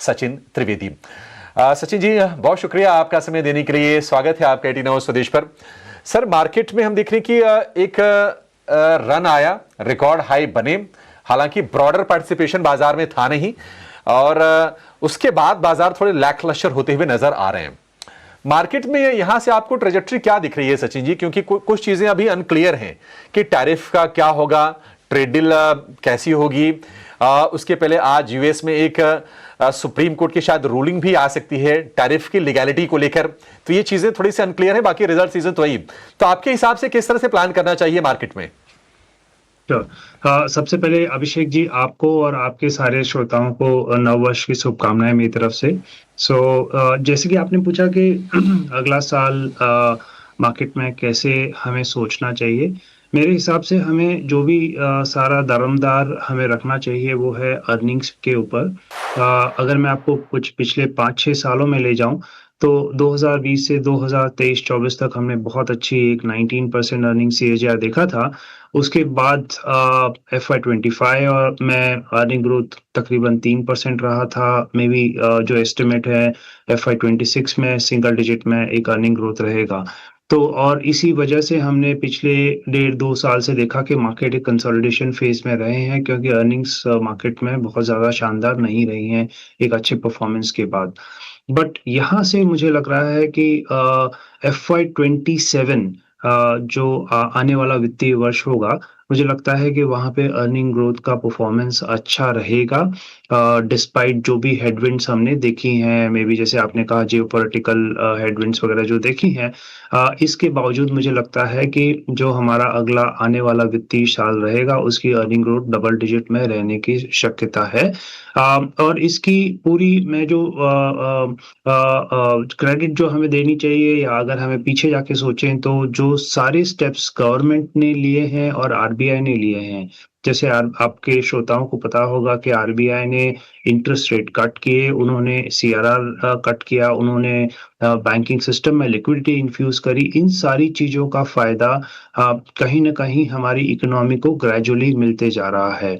सचिन त्रिवेदी। सचिन जी, बहुत शुक्रिया आपका समय देने के लिए। स्वागत है आपका 89 स्वदेश पर। सर, मार्केट में हम देख रहे हैं कि एक रन आया, रिकॉर्ड हाई बने। हालांकि ब्रॉडर पार्टिसिपेशन बाजार में था नहीं और उसके बाद बाजार थोड़े लैकलस्टर होते हुए नजर आ रहे हैं। मार्केट में यहां से आपको ट्रेजेक्टरी क्या दिख रही है सचिन जी? क्योंकि कुछ चीजें अभी अनक्लियर हैं कि टैरिफ का क्या होगा, ट्रेड डील कैसी होगी। उसके पहले आज यूएस में एक सुप्रीम कोर्ट की शायद रूलिंग भी आ सकती है टैरिफ की लीगैलिटी को लेकर। तो ये चीजें थोड़ी सी अनक्लियर है, बाकी रिजल्ट सीजन तो वही। तो आपके हिसाब से किस तरह से प्लान करना चाहिए मार्केट में? सबसे पहले अभिषेक जी, आपको और आपके सारे श्रोताओं को नववर्ष की शुभकामनाएं मेरी तरफ से। जैसे कि आपने पूछा कि अगला साल मार्केट में कैसे हमें सोचना चाहिए। मेरे हिसाब से हमें जो भी सारा दारोमदार हमें रखना चाहिए वो है अर्निंग्स के ऊपर। अगर मैं आपको कुछ पिछले 5-6 सालों में ले जाऊं तो 2020 से 2023-24 तक हमने बहुत अच्छी एक 19% अर्निंग सीएजीआर देखा था। उसके बाद FY25 और में अर्निंग ग्रोथ तकरीबन 3% रहा था। मे बी जो एस्टिमेट है FY26 में सिंगल डिजिट में एक अर्निंग ग्रोथ रहेगा। तो और इसी वजह से हमने पिछले 1.5-2 साल से देखा कि मार्केट एक कंसोलिडेशन फेज में रहे हैं, क्योंकि अर्निंग्स मार्केट में बहुत ज़्यादा शानदार नहीं रही हैं एक अच्छे परफॉर्मेंस के बाद। बट यहाँ से मुझे लग रहा है कि FY27 जो आने वाला वित्तीय वर्ष होगा, मुझे लगता है कि वहाँ पे अर्निंग ग्रोथ का परफॉर्मेंस अच्छा रहेगा, डिस्पाइट जो भी हेडविंड्स हमने देखी हैं। मे बी जैसे आपने कहा जियोपॉलिटिकल हेडविंड्स वगैरह जो देखी हैं, इसके बावजूद मुझे लगता है कि जो हमारा अगला आने वाला वित्तीय साल रहेगा उसकी अर्निंग ग्रोथ डबल डिजिट में रहने की शक्यता है। और इसकी पूरी मैं जो क्रेडिट जो हमें देनी चाहिए, या अगर हमें पीछे जाके सोचें तो जो सारे स्टेप्स गवर्नमेंट ने लिए हैं और आरबीआई ने लिए हैं, जैसे आपके श्रोताओं को पता होगा कि आरबीआई ने इंटरेस्ट रेट कट किए, उन्होंने सीआरआर कट किया, उन्होंने बैंकिंग सिस्टम में लिक्विडिटी इन्फ्यूज करी। इन सारी चीज़ों का फ़ायदा कहीं न कहीं हमारी इकोनॉमी को ग्रेजुअली मिलते जा रहा है।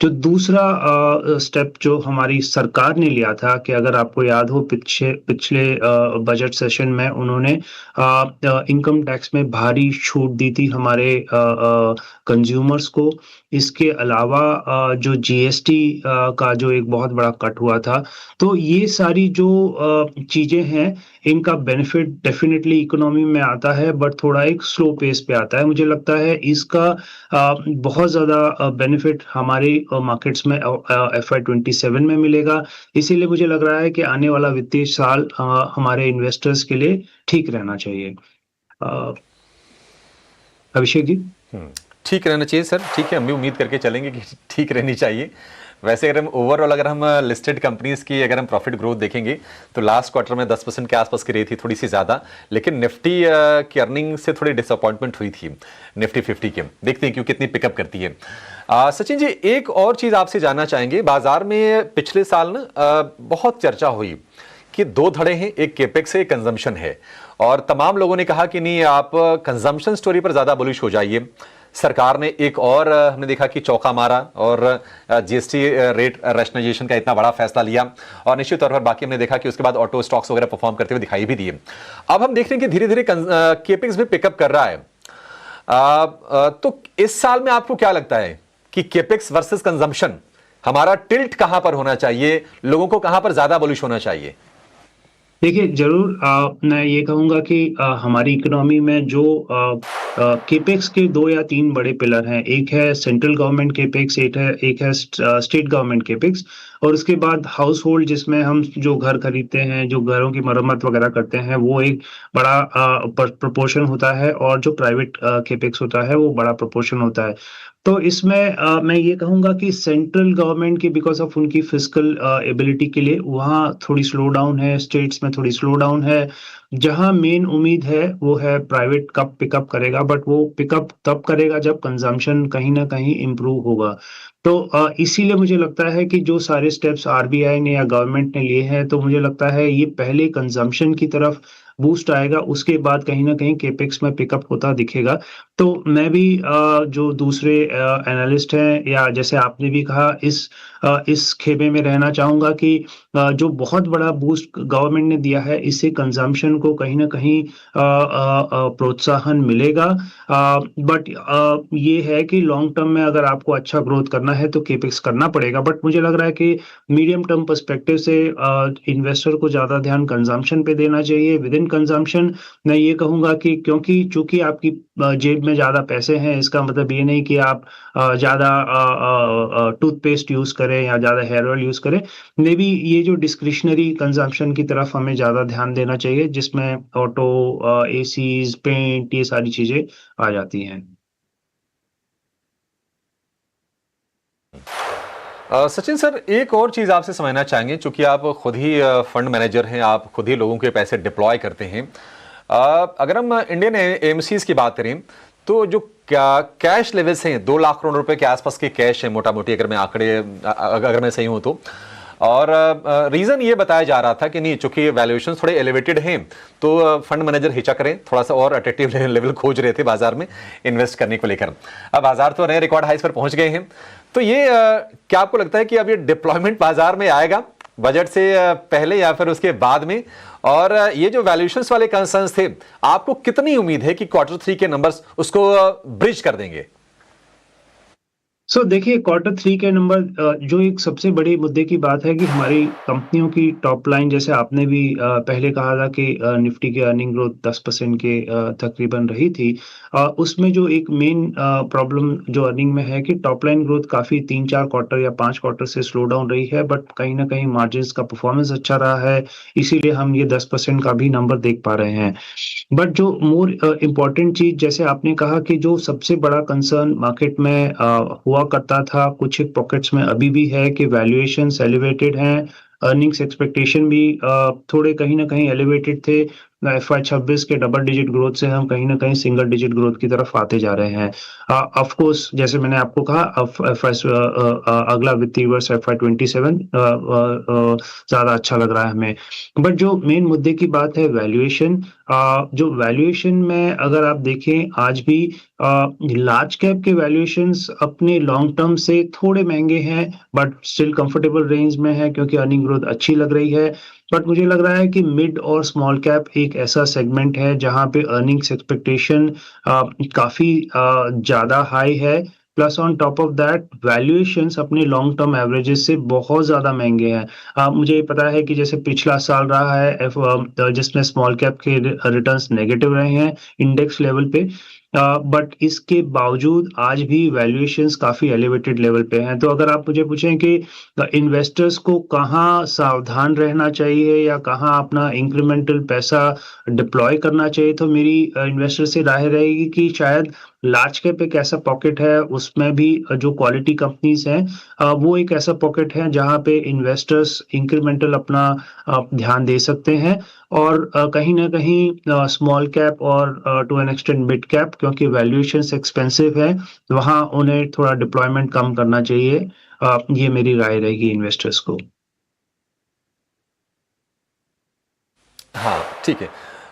तो दूसरा स्टेप जो हमारी सरकार ने लिया था कि अगर आपको याद हो पिछले बजट सेशन में उन्होंने इनकम टैक्स में भारी छूट दी थी हमारे कंज्यूमर्स को। इसके अलावा जो जीएसटी का जो एक बहुत बड़ा कट हुआ था। तो ये सारी जो चीज़ें हैं, इनका बेनिफिट डेफिनेटली इकोनॉमी में आता है, बट थोड़ा एक स्लो पेस पे आता है। मुझे लगता है इसका बहुत ज़्यादा बेनिफिट हमारी मार्केट्स में FY27 में मिलेगा। इसीलिए मुझे लग रहा है कि आने वाला वित्तीय साल हमारे इन्वेस्टर्स के लिए ठीक रहना चाहिए। अभिषेक जी। ठीक रहना चाहिए सर। ठीक है, हम भी उम्मीद करके चलेंगे कि ठीक रहनी चाहिए। वैसे अगर हम ओवरऑल अगर हम लिस्टेड कंपनीज की अगर हम प्रॉफिट ग्रोथ देखेंगे तो लास्ट क्वार्टर में 10% के आसपास की रही थी, थोड़ी सी ज़्यादा। लेकिन निफ्टी की अर्निंग से थोड़ी डिसअपॉइंटमेंट हुई थी निफ्टी 50 के। देखते हैं क्यों कितनी पिकअप करती है। सचिन जी, एक और चीज़ आपसे जानना चाहेंगे। बाजार में पिछले साल ना बहुत चर्चा हुई कि दो धड़े हैं, एक केपेक्स है, एक कंजम्पशन है। और तमाम लोगों ने कहा कि नहीं, आप कंजम्पशन स्टोरी पर ज़्यादा बुलिश हो जाइए। सरकार ने एक और हमने देखा कि चौका मारा और जीएसटी रेट रैशनलाइजेशन का इतना बड़ा फैसला लिया। और निश्चित तौर पर बाकी हमने देखा कि उसके बाद ऑटो स्टॉक्स वगैरह परफॉर्म करते हुए दिखाई भी दिए। अब हम देख रहे हैं कि धीरे धीरे केपेक्स भी पिकअप कर रहा है। तो इस साल में आपको क्या लगता है कि केपेक्स वर्सेस कंजम्पशन हमारा टिल्ट कहां पर होना चाहिए, लोगों को कहां पर ज्यादा बुलिश होना चाहिए? देखिए, ज़रूर मैं ये कहूँगा कि हमारी इकोनॉमी में जो केपेक्स के 2 या 3 बड़े पिलर हैं। एक है सेंट्रल गवर्नमेंट केपेक्स, एक है स्टेट गवर्नमेंट केपेक्स, और उसके बाद हाउस होल्ड, जिसमें हम जो घर खरीदते हैं, जो घरों की मरम्मत वगैरह करते हैं, वो एक बड़ा प्रोपोर्शन होता है, और जो प्राइवेट केपेक्स होता है वो बड़ा प्रोपोर्शन होता है। तो इसमें मैं ये कहूँगा कि सेंट्रल गवर्नमेंट की बिकॉज़ ऑफ उनकी फिस्कल एबिलिटी के लिए वहाँ थोड़ी स्लो डाउन है, स्टेट्स में थोड़ी स्लो डाउन है। जहाँ मेन उम्मीद है वो है प्राइवेट कब पिकअप करेगा, बट वो पिकअप तब करेगा जब कंजम्पशन कहीं न कहीं इम्प्रूव होगा। तो इसीलिए मुझे लगता है कि जो सारे स्टेप्स आरबीआई ने या गवर्नमेंट ने लिए हैं, तो मुझे लगता है ये पहले कंजम्पशन की तरफ बूस्ट आएगा, उसके बाद कहीं न कहीं केपेक्स में पिकअप होता दिखेगा। तो मैं भी जो दूसरे एनालिस्ट हैं या जैसे आपने भी कहा इस खेमे में रहना चाहूँगा कि जो बहुत बड़ा बूस्ट गवर्नमेंट ने दिया है, इससे कंज़म्पशन को कहीं न कहीं प्रोत्साहन मिलेगा। बट ये है कि लॉन्ग टर्म में अगर आपको अच्छा ग्रोथ करना है तो केपेक्स करना पड़ेगा। बट मुझे लग रहा है कि मीडियम टर्म पर्सपेक्टिव से इन्वेस्टर को ज़्यादा ध्यान कंज़म्पशन पे देना चाहिए। विदिन कंज़म्पशन मैं ये कहूँगा कि क्योंकि चूँकि आपकी जेब में ज़्यादा पैसे हैं, इसका मतलब ये नहीं कि आप ज़्यादा टूथपेस्ट यूज़ करें या ज़्यादा हेयर ऑयल यूज़ करें। मेबी ये जो डिस्क्रिशनरी कंज़म्पशन की तरफ हमें ज़्यादा ध्यान देना चाहिए, जिसमें ऑटो एसीज़, पेंट ये सारी चीज़ें आ जाती हैं। सचिन सर, एक और चीज़ आपसे समझना चाहेंगे, चूंकि आप खुद ही फंड मैनेजर हैं, आप खुद ही लोगों के पैसे डिप्लॉय करते हैं। अगर हम इंडियन एमसीज की बात करें तो जो कैश लेवल्स हैं, 2 लाख करोड़ रुपए के आसपास के कैश है मोटा मोटी, अगर मैं अगर मैं सही हूं तो। और रीजन ये बताया जा रहा था कि नहीं, चूंकि वैल्यूएशन थोड़े एलिवेटेड हैं तो फंड मैनेजर हिचक रहे, थोड़ा सा और अट्रैक्टिव लेवल खोज रहे थे बाजार में इन्वेस्ट करने को लेकर। अब बाजार तो नए रिकॉर्ड हाइस पर पहुंच गए हैं, तो ये क्या आपको लगता है कि अब ये डिप्लॉयमेंट बाजार में आएगा बजट से पहले या फिर उसके बाद में? और ये जो वैल्यूएशंस वाले कंसर्न्स थे, आपको कितनी उम्मीद है कि Q3 के नंबर्स उसको ब्रिज कर देंगे? देखिए Q3 के नंबर जो एक सबसे बड़ी मुद्दे की बात है कि हमारी कंपनियों की टॉप लाइन, जैसे आपने भी पहले कहा था कि निफ्टी की अर्निंग ग्रोथ 10% के तकरीबन रही थी। उसमें जो एक मेन प्रॉब्लम जो अर्निंग में है कि टॉप लाइन ग्रोथ काफ़ी 3-4 क्वार्टर या 5 क्वार्टर से स्लो डाउन रही है, बट कहीं न कहीं मार्जिन्स का परफॉर्मेंस अच्छा रहा है, इसीलिए हम ये 10% का भी नंबर देख पा रहे हैं। बट जो मोर इम्पोर्टेंट चीज़, जैसे आपने कहा कि जो सबसे बड़ा कंसर्न मार्केट में हुआ करता था, कुछ एक पॉकेट्स में अभी भी है कि वैल्यूएशंस एलिवेटेड हैं, अर्निंग्स एक्सपेक्टेशन भी थोड़े कहीं न कहीं एलिवेटेड थे। एफवाई 26 के डबल डिजिट ग्रोथ से हम कहीं न कहीं सिंगल डिजिट ग्रोथ की तरफ आते जा रहे हैं। ऑफ कोर्स जैसे मैंने आपको कहा अगला वित्तीय वर्ष एफवाई 27 ज़्यादा अच्छा लग रहा है हमें। बट जो मेन मुद्दे की बात है वैल्यूएशन, जो वैल्यूएशन में अगर आप देखें आज भी लार्ज कैप के वैल्यूएशंस अपने लॉन्ग टर्म से थोड़े महंगे हैं, बट स्टिल कंफर्टेबल रेंज में है क्योंकि अर्निंग ग्रोथ अच्छी लग रही है। बट मुझे लग रहा है कि मिड और स्मॉल कैप एक ऐसा सेगमेंट है जहाँ पे अर्निंग्स एक्सपेक्टेशन काफ़ी ज़्यादा हाई है। Plus on top of that valuations अपने लॉन्ग टर्म एवरेजेस से बहुत ज़्यादा महँगे हैं। मुझे पता है कि जैसे पिछला साल रहा है जिसमें स्मॉल कैप के रिटर्न्स नेगेटिव रहे हैं इंडेक्स लेवल पे। बट इसके बावजूद आज भी वैल्यूएशंस काफ़ी एलिवेटेड लेवल पे हैं। तो अगर आप मुझे पूछें कि इन्वेस्टर्स को कहाँ सावधान रहना चाहिए या कहाँ अपना इंक्रीमेंटल पैसा डिप्लॉय करना चाहिए, तो मेरी इन्वेस्टर से राय रहेगी कि शायद लार्ज कैप एक ऐसा पॉकेट है, उसमें भी जो क्वालिटी कंपनीज़ हैं वो एक ऐसा पॉकेट है जहाँ पे इन्वेस्टर्स इंक्रीमेंटल अपना ध्यान दे सकते हैं। और कहीं न कहीं स्मॉल कैप और to an extent mid cap, क्योंकि वैल्यूएशंस एक्सपेंसिव है, वहाँ उन्हें थोड़ा डिप्लॉयमेंट कम करना चाहिए। ये मेरी राय रहेगी इन्वेस्टर्स को। हाँ, ठीक है।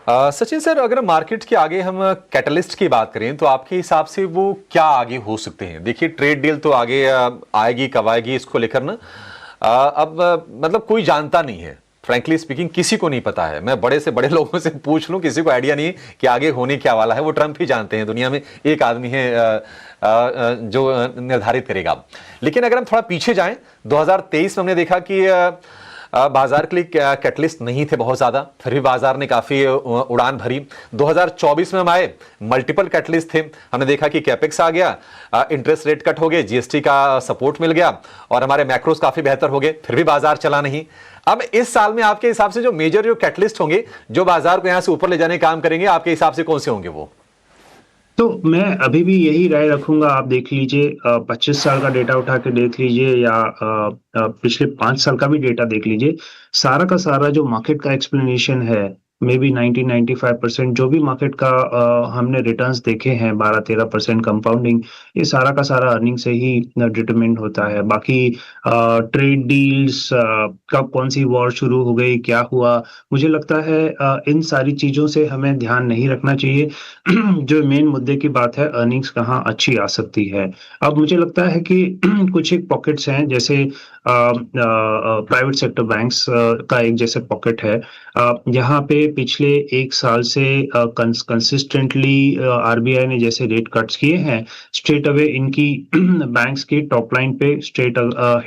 सचिन सर, अगर मार्केट के आगे हम कैटलिस्ट की बात करें तो आपके हिसाब से वो क्या आगे हो सकते हैं? देखिए, ट्रेड डील तो आगे आएगी, कब आएगी इसको लेकर ना अब मतलब कोई जानता नहीं है। फ्रैंकली स्पीकिंग किसी को नहीं पता है। मैं बड़े से बड़े लोगों से पूछ लूं, किसी को आइडिया नहीं है कि आगे होने क्या वाला है। वो ट्रंप ही जानते हैं, दुनिया में एक आदमी है जो निर्धारित करेगा। लेकिन अगर हम थोड़ा पीछे जाएं, 2023 में हमने देखा कि बाजार के लिए कैटलिस्ट नहीं थे बहुत ज्यादा, फिर भी बाजार ने काफी उड़ान भरी। 2024 में हम आए, मल्टीपल कैटलिस्ट थे। हमने देखा कि कैपेक्स आ गया, इंटरेस्ट रेट कट हो गए, जीएसटी का सपोर्ट मिल गया और हमारे मैक्रोस काफी बेहतर हो गए, फिर भी बाजार चला नहीं। अब इस साल में आपके हिसाब से जो मेजर जो कैटलिस्ट होंगे, जो बाजार को यहां से ऊपर ले जाने का काम करेंगे, आपके हिसाब से कौन से होंगे वो? तो मैं अभी भी यही राय रखूँगा। आप देख लीजिए 25 साल का डेटा उठा के देख लीजिए या पिछले 5 साल का भी डेटा देख लीजिए। सारा का सारा जो मार्केट का एक्सप्लेनेशन है, मे बी 90-95% जो भी मार्केट का हमने रिटर्न्स देखे हैं 12-13% कंपाउंडिंग, ये सारा का सारा अर्निंग से ही डिटरमाइन होता है। बाकी ट्रेड डील्स, कब कौन-सी वॉर शुरू हो गई, क्या हुआ, मुझे लगता है इन सारी चीज़ों से हमें ध्यान नहीं रखना चाहिए। जो मेन मुद्दे की बात है, अर्निंग्स कहाँ अच्छी आ सकती है। अब मुझे लगता है कि कुछ एक पॉकेट्स हैं, जैसे प्राइवेट सेक्टर बैंक्स का एक जैसे पॉकेट है, यहाँ पे पिछले 1 साल से कंसिस्टेंटली आरबीआई ने जैसे रेट कट्स किए हैं, स्ट्रेट अवे इनकी बैंक्स की टॉप लाइन पे स्ट्रेट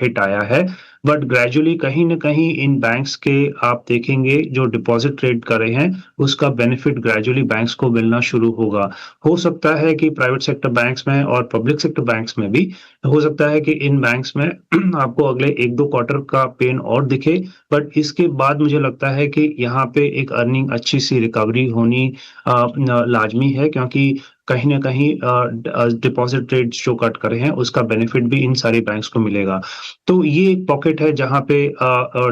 हिट आया है। बट ग्रेजुअली कहीं न कहीं इन बैंक्स के आप देखेंगे जो डिपॉज़िट ट्रेड कर रहे हैं, उसका बेनिफिट ग्रेजुअली बैंक्स को मिलना शुरू होगा। हो सकता है कि प्राइवेट सेक्टर बैंक्स में और पब्लिक सेक्टर बैंक्स में भी हो सकता है कि इन बैंक्स में आपको अगले 1-2 क्वार्टर का पेन और दिखे, बट इसके बाद मुझे लगता है कि यहाँ पे एक अर्निंग अच्छी-सी रिकवरी होनी न लाज़मी है, क्योंकि कहीं न कहीं डिपॉज़िट रेट्स जो कट कर रहे हैं, उसका बेनिफिट भी इन सारी बैंक्स को मिलेगा। तो ये एक पॉकेट है जहाँ पे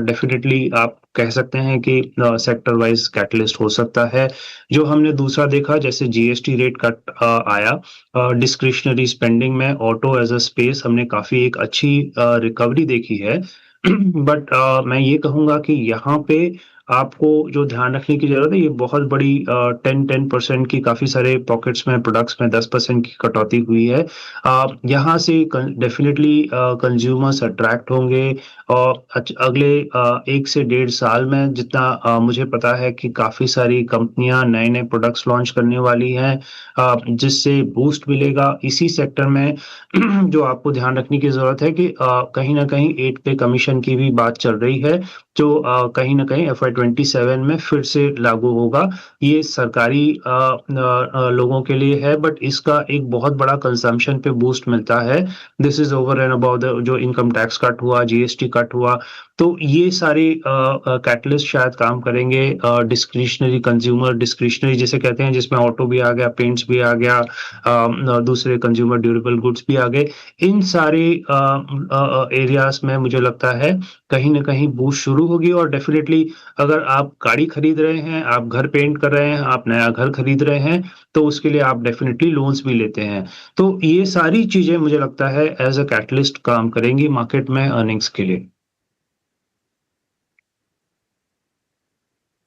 डेफ़िनेटली आप कह सकते हैं कि सेक्टर वाइज़ कैटलिस्ट हो सकता है। जो हमने दूसरा देखा, जैसे जीएसटी रेट कट आया, डिस्क्रिशनरी स्पेंडिंग में ऑटो एज़ अ स्पेस हमने काफ़ी एक अच्छी रिकवरी देखी है। बट मैं ये कहूँगा कि यहाँ पे आपको जो ध्यान रखने की ज़रूरत है, ये बहुत बड़ी 10% की काफ़ी सारे पॉकेट्स में, प्रोडक्ट्स में 10% की कटौती हुई है। यहाँ से डेफ़िनिटली कंज़्यूमर्स अट्रैक्ट होंगे और अगले 1 से डेढ़ साल में जितना मुझे पता है कि काफ़ी सारी कंपनियाँ नए-नए प्रोडक्ट्स लॉन्च करने वाली हैं, जिससे बूस्ट मिलेगा। इसी सेक्टर में जो आपको ध्यान रखने की ज़रूरत है कि कहीं न कहीं 8 पे कमीशन की भी बात चल रही है, जो कहीं न कहीं FY 27 में फिर से लागू होगा। ये सरकारी लोगों के लिए है, बट इसका एक बहुत बड़ा कंज़म्पशन पे बूस्ट मिलता है। This is over and about the जो इनकम टैक्स कट हुआ, जीएसटी कट हुआ, तो ये सारे कैटलिस्ट शायद काम करेंगे। डिस्क्रिशनरी, कंज़्यूमर डिस्क्रिशनरी जिसे कहते हैं, जिसमें ऑटो भी आ गया, पेंट्स भी आ गया, दूसरे कंज़्यूमर ड्यूरेबल गुड्स भी आ गए। इन सारे एरियाज़ में मुझे लगता है कहीं न कहीं बूस्ट शुरू होगी, और डेफ़िनेटली अगर आप गाड़ी खरीद रहे हैं, आप घर पेंट कर रहे हैं, आप नया घर खरीद रहे हैं, तो उसके लिए आप डेफ़िनेटली लोन्स भी लेते हैं। तो ये सारी चीज़ें मुझे लगता है एज़ अ कैटलिस्ट काम करेंगी मार्केट में अर्निंग्स के लिए।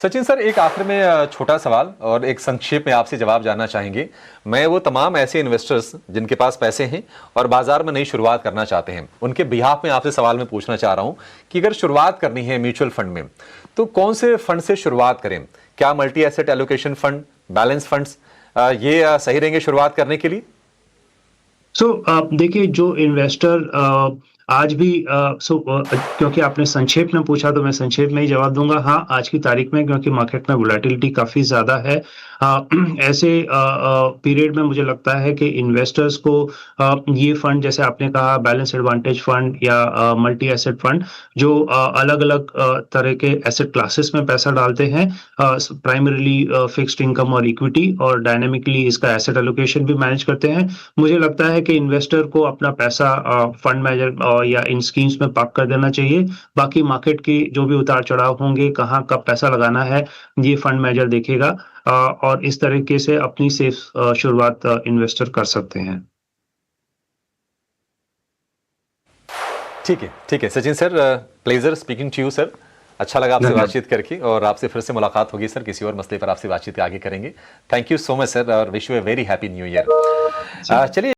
सचिन सर, एक आखिर में छोटा सवाल और एक संक्षेप में आपसे जवाब जानना चाहेंगे। मैं वो तमाम ऐसे इन्वेस्टर्स जिनके पास पैसे हैं और बाजार में नई शुरुआत करना चाहते हैं, उनके बिहाफ में आपसे सवाल मैं पूछना चाह रहा हूं कि अगर शुरुआत करनी है म्यूचुअल फंड में, तो कौन से फंड से शुरुआत करें? क्या multi asset allocation fund, balance funds ये सही रहेंगे शुरुआत करने के लिए? देखिए, जो इन्वेस्टर आज भी क्योंकि आपने संक्षेप में पूछा, तो मैं संक्षेप में ही जवाब दूँगा। हाँ, आज की तारीख में क्योंकि मार्केट में वोलेटिलिटी काफ़ी ज़्यादा है, ऐसे पीरियड में मुझे लगता है कि इन्वेस्टर्स को ये फंड, जैसे आपने कहा बैलेंस एडवांटेज फंड या मल्टी एसेट फंड, जो अलग-अलग तरह के एसेट क्लासेस में पैसा डालते हैं, प्राइमरीली फिक्स्ड इनकम और इक्विटी, और डायनामिकली इसका एसेट एलोकेशन भी मैनेज करते हैं। मुझे लगता है कि इन्वेस्टर को अपना पैसा फंड मैनेजर या इन स्कीम्स में पार्क कर देना चाहिए। बाकी मार्केट की जो भी उतार-चढ़ाव होंगे, कहाँ कब पैसा लगाना है, ये फंड मैनेजर देखेगा, और इस तरीके से अपनी सेफ शुरुआत इन्वेस्टर कर सकते हैं। ठीक है Sachin sir, pleasure speaking to you sir. अच्छा लगा आपसे धन्यवाद। बातचीत करके, और आपसे फिर से मुलाकात होगी सर, किसी और मसले पर आपसे बातचीत आगे करेंगे। Thank you so much sir, और wish you a very happy new year. चलिए